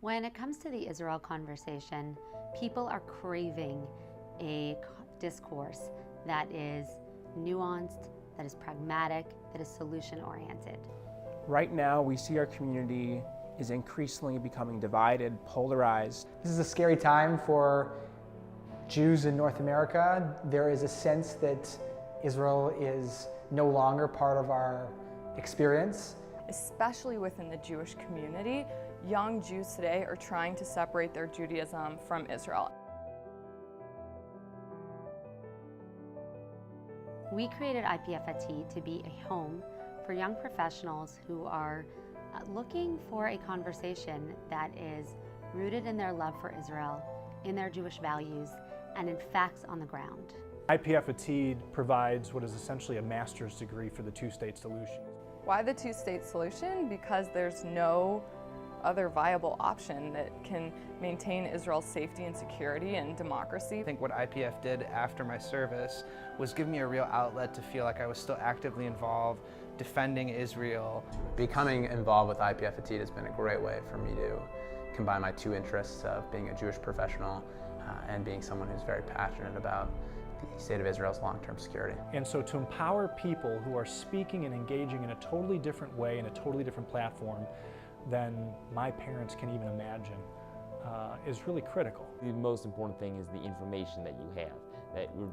When it comes to the Israel conversation, people are craving a discourse that is nuanced, that is pragmatic, that is solution-oriented. Right now, we see our community is increasingly becoming divided, polarized. This is a scary time for Jews in North America. There is a sense that Israel is no longer part of our experience. Especially within the Jewish community, young Jews today are trying to separate their Judaism from Israel. We created IPF Atid to be a home for young professionals who are looking for a conversation that is rooted in their love for Israel, in their Jewish values, and in facts on the ground. IPF Atid provides what is essentially a master's degree for the two-state solution. Why the two-state solution? Because there's no other viable option that can maintain Israel's safety and security and democracy. I think what IPF did after my service was give me a real outlet to feel like I was still actively involved, defending Israel. Becoming involved with IPF Atid has been a great way for me to combine my two interests of being a Jewish professional and being someone who's very passionate about the state of Israel's long-term security. And so to empower people who are speaking and engaging in a totally different way, in a totally different platform than my parents can even imagine, is really critical. The most important thing is the information that you have, that we're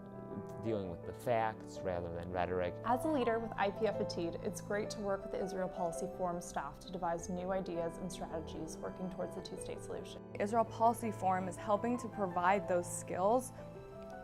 dealing with the facts rather than rhetoric. As a leader with IPF Atid, it's great to work with the Israel Policy Forum staff to devise new ideas and strategies working towards the two-state solution. Israel Policy Forum is helping to provide those skills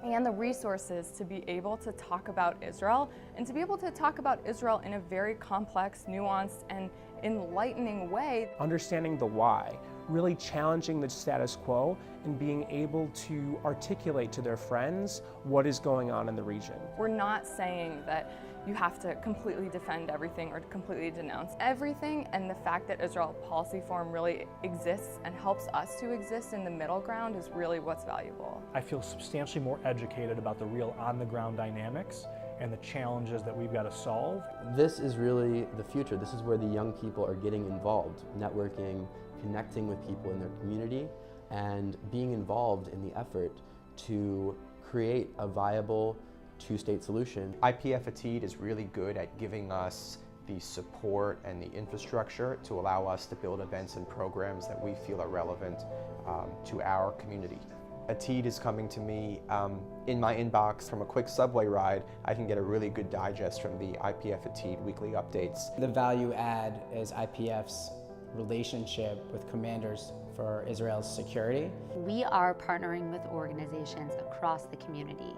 and the resources to be able to talk about Israel, and to be able to talk about Israel in a very complex, nuanced, and enlightening way. Understanding the why, really challenging the status quo, and being able to articulate to their friends what is going on in the region. We're not saying that you have to completely defend everything or completely denounce everything, and the fact that Israel Policy Forum really exists and helps us to exist in the middle ground is really what's valuable. I feel substantially more educated about the real on-the-ground dynamics and the challenges that we've got to solve. This is really the future. This is where the young people are getting involved, networking, connecting with people in their community, and being involved in the effort to create a viable two-state solution. IPF Atid is really good at giving us the support and the infrastructure to allow us to build events and programs that we feel are relevant to our community. Atid is coming to me in my inbox. From a quick subway ride, I can get a really good digest from the IPF Atid weekly updates. The value add is IPF's relationship with commanders for Israel's security. We are partnering with organizations across the community.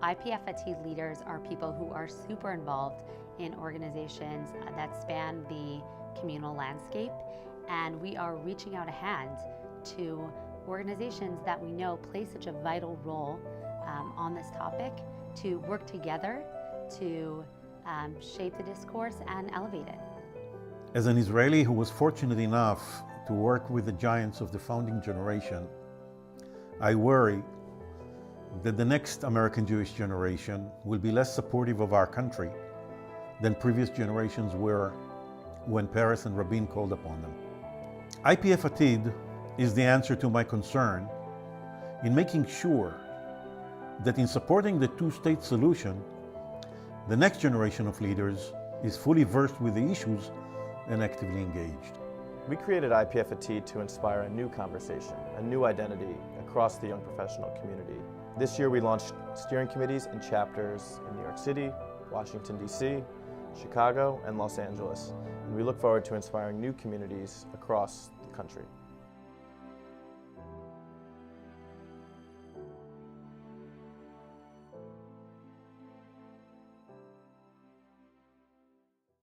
IPF Atid leaders are people who are super involved in organizations that span the communal landscape, and we are reaching out a hand to organizations that we know play such a vital role on this topic to work together to shape the discourse and elevate it. As an Israeli who was fortunate enough to work with the giants of the founding generation, I worry that the next American Jewish generation will be less supportive of our country than previous generations were when Peres and Rabin called upon them. IPF Atid is the answer to my concern in making sure that in supporting the two-state solution, the next generation of leaders is fully versed with the issues and actively engaged. We created IPF Atid to inspire a new conversation, a new identity across the young professional community. This year we launched steering committees and chapters in New York City, Washington, D.C., Chicago, and Los Angeles. And we look forward to inspiring new communities across the country.